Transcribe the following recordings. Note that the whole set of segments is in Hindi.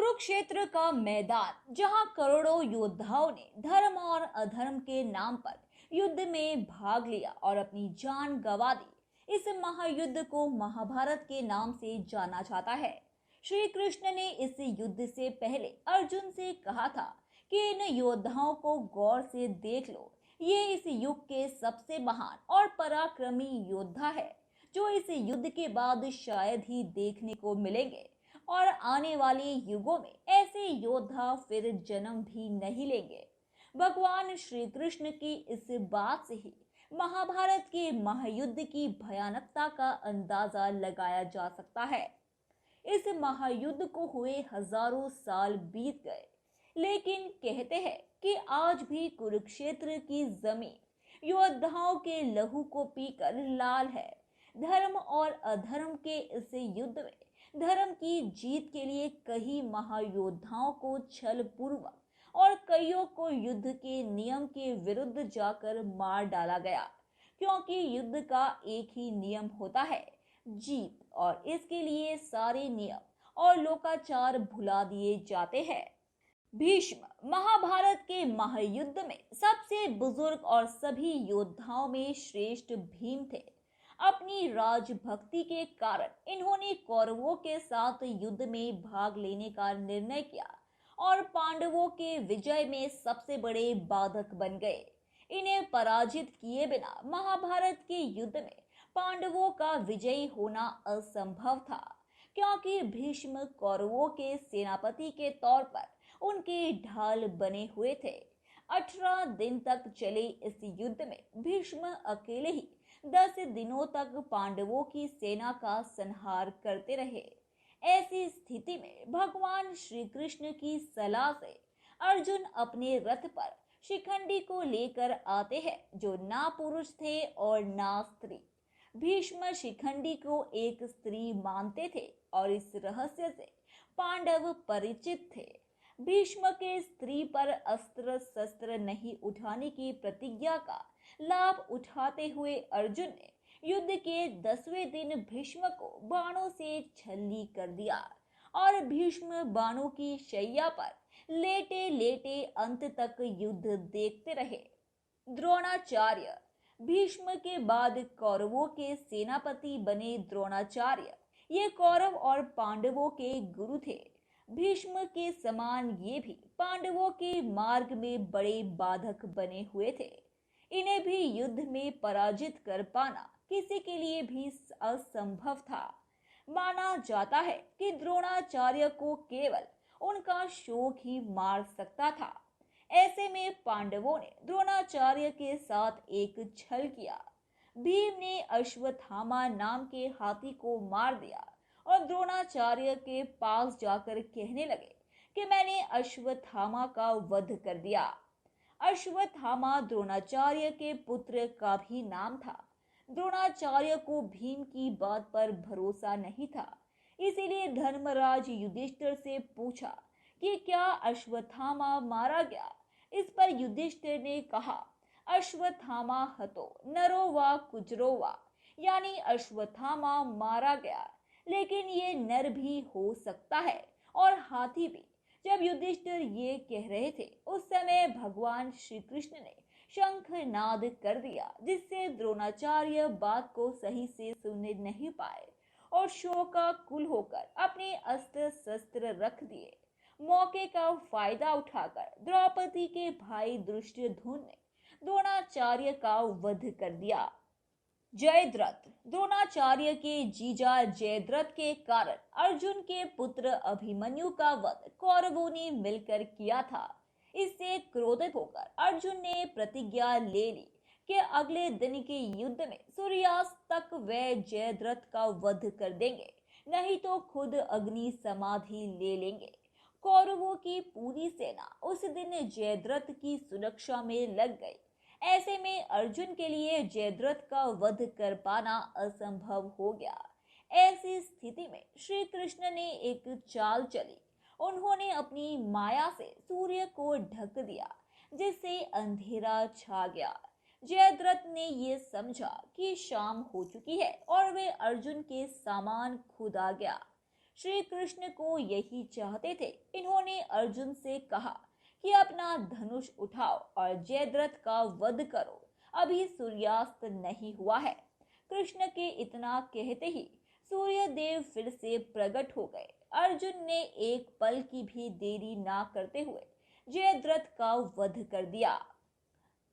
कुरुक्षेत्र का मैदान, जहां करोड़ों योद्धाओं ने धर्म और अधर्म के नाम पर युद्ध में भाग लिया और अपनी जान गंवा दी। इस महायुद्ध को महाभारत के नाम से जाना जाता है। श्री कृष्ण ने इस युद्ध से पहले अर्जुन से कहा था कि इन योद्धाओं को गौर से देख लो, ये इस युग के सबसे महान और पराक्रमी योद्धा है, जो इस युद्ध के बाद शायद ही देखने को मिलेंगे और आने वाले युगों में ऐसे योद्धा फिर जन्म भी नहीं लेंगे। भगवान श्री कृष्ण की इस बात से ही महाभारत के महायुद्ध की भयानकता का अंदाजा लगाया जा सकता है। इस महायुद्ध को हुए हजारों साल बीत गए, लेकिन कहते हैं कि आज भी कुरुक्षेत्र की जमीन योद्धाओं के लहू को पीकर लाल है। धर्म और अधर्म के इस युद्ध में धर्म की जीत के लिए कई महायोद्धाओं को छल पूर्वक और कईयों को युद्ध के नियम के विरुद्ध जाकर मार डाला गया, क्योंकि युद्ध का एक ही नियम होता है, जीत, और इसके लिए सारे नियम और लोकाचार भुला दिए जाते हैं। भीष्म महाभारत के महायुद्ध में सबसे बुजुर्ग और सभी योद्धाओं में श्रेष्ठ भीम थे। अपनी राजभक्ति के कारण इन्होंने कौरवों के साथ युद्ध में भाग लेने का निर्णय किया और पांडवों के विजय में सबसे बड़े बाधक बन गए। इन्हें पराजित किए बिना महाभारत के युद्ध में पांडवों का विजयी होना असंभव था, क्योंकि भीष्म कौरवों के सेनापति के तौर पर उनके ढाल बने हुए थे। 18 दिन तक चले इस युद्ध में भीष्म अकेले ही 10 दिनों तक पांडवों की सेना का संहार करते रहे। ऐसी स्थिति में भगवान श्री कृष्ण की सलाह से अर्जुन अपने रथ पर शिखंडी को लेकर आते हैं, जो ना पुरुष थे और ना स्त्री। भीष्म शिखंडी को एक स्त्री मानते थे और इस रहस्य से पांडव परिचित थे। भीष्म के स्त्री पर अस्त्र शस्त्र नहीं उठाने की प्रतिज्ञा का लाभ उठाते हुए अर्जुन ने युद्ध के 10वें दिन भीष्म को बाणों से छल्ली कर दिया और भीष्म बाणों की शैया पर लेटे लेटे अंत तक युद्ध देखते रहे। द्रोणाचार्य भीष्म के बाद कौरवों के सेनापति बने। द्रोणाचार्य ये कौरव और पांडवों के गुरु थे। भीष्म के समान ये भी पांडवों के मार्ग में बड़े बाधक बने हुए थे। इन्हें भी युद्ध में पराजित कर पाना किसी के लिए भी असंभव था। माना जाता है कि द्रोणाचार्य को केवल उनका शोक ही मार सकता था। ऐसे में पांडवों ने द्रोणाचार्य के साथ एक छल किया। भीम ने अश्वत्थामा नाम के हाथी को मार दिया और द्रोणाचार्य के पास जाकर कहने लगे कि मैंने अश्वत्थामा का वध कर दिया। अश्वत्थामा द्रोणाचार्य के पुत्र का भी नाम था। द्रोणाचार्य को भीम की बात पर भरोसा नहीं था, इसीलिए धर्मराज युधिष्ठिर से पूछा कि क्या अश्वत्थामा मारा गया। इस पर युधिष्ठिर ने कहा, अश्वत्थामा हतो नरो वा कुजरो वा, यानी अश्वत्थामा मारा गया, लेकिन ये नर भी हो सकता है और हाथी भी। जब युधिष्ठिर ये कह रहे थे, उस समय भगवान श्री कृष्ण ने शंखनाद कर दिया, जिससे द्रोणाचार्य बात को सही से सुन नहीं पाए और शोकाकुल होकर अपने अस्त्र शस्त्र रख दिए। मौके का फायदा उठाकर द्रौपदी के भाई दुष्टद्युम्न ने द्रोणाचार्य का वध कर दिया। जयद्रथ द्रोणाचार्य के जीजा जयद्रथ के कारण अर्जुन के पुत्र अभिमन्यु का वध कौरवों ने मिलकर किया था। इससे क्रोधित होकर अर्जुन ने प्रतिज्ञा ले ली कि अगले दिन के युद्ध में सूर्यास्त तक वे जयद्रथ का वध कर देंगे, नहीं तो खुद अग्नि समाधि ले लेंगे। कौरवों की पूरी सेना उस दिन जयद्रथ की सुरक्षा में लग गई। ऐसे में अर्जुन के लिए जयद्रथ का वध कर पाना असंभव हो गया। ऐसी स्थिति में श्री कृष्ण ने एक चाल चली। उन्होंने अपनी माया से सूर्य को ढक दिया, जिससे अंधेरा छा गया। जयद्रथ ने ये समझा कि शाम हो चुकी है और वे अर्जुन के सामान खुद आ गया। श्री कृष्ण को यही चाहते थे। इन्होंने अर्जुन से कहा कि अपना धनुष उठाओ और जयद्रथ का वध करो, अभी सूर्यास्त नहीं हुआ है। कृष्ण के इतना कहते ही सूर्य देव फिर से प्रकट हो गए। अर्जुन ने एक पल की भी देरी ना करते हुए जयद्रथ का वध कर दिया।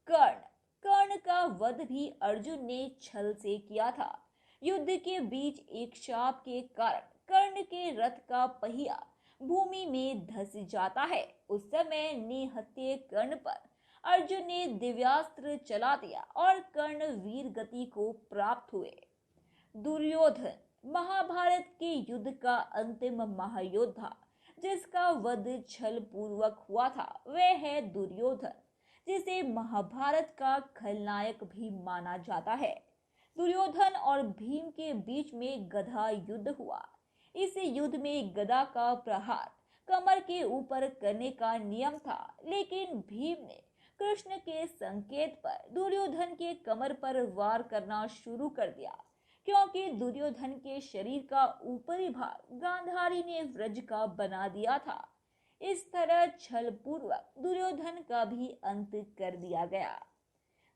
कर्ण कर्ण का वध भी अर्जुन ने छल से किया था। युद्ध के बीच एक शाप के कारण कर्ण के रथ का पहिया भूमि में धंस जाता है। उस समय निहत्थे कर्ण पर अर्जुन ने दिव्यास्त्र चला दिया और कर्ण वीर गति को प्राप्त हुए। दुर्योधन महाभारत के युद्ध का अंतिम महायोद्धा जिसका वध छल पूर्वक हुआ था, वह है दुर्योधन, जिसे महाभारत का खलनायक भी माना जाता है। दुर्योधन और भीम के बीच में गदा युद्ध हुआ। इस युद्ध में गदा का प्रहार कमर के ऊपर करने का नियम था, लेकिन भीम ने कृष्ण के संकेत पर दुर्योधन के कमर पर वार करना शुरू कर दिया, क्योंकि दुर्योधन के शरीर का ऊपरी भाग गांधारी ने व्रज का बना दिया था। इस तरह छल पूर्वक दुर्योधन का भी अंत कर दिया गया।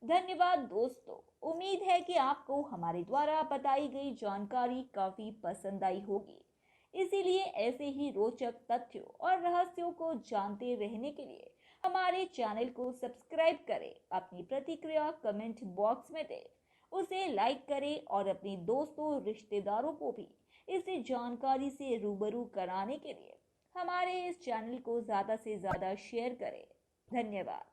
धन्यवाद दोस्तों, उम्मीद है कि आपको हमारे द्वारा बताई गई जानकारी काफी पसंद आई होगी। इसीलिए ऐसे ही रोचक तथ्यों और रहस्यों को जानते रहने के लिए हमारे चैनल को सब्सक्राइब करें। अपनी प्रतिक्रिया कमेंट बॉक्स में दें, उसे लाइक करें और अपने दोस्तों रिश्तेदारों को भी इस जानकारी से रूबरू कराने के लिए हमारे इस चैनल को ज़्यादा से ज़्यादा शेयर करें। धन्यवाद।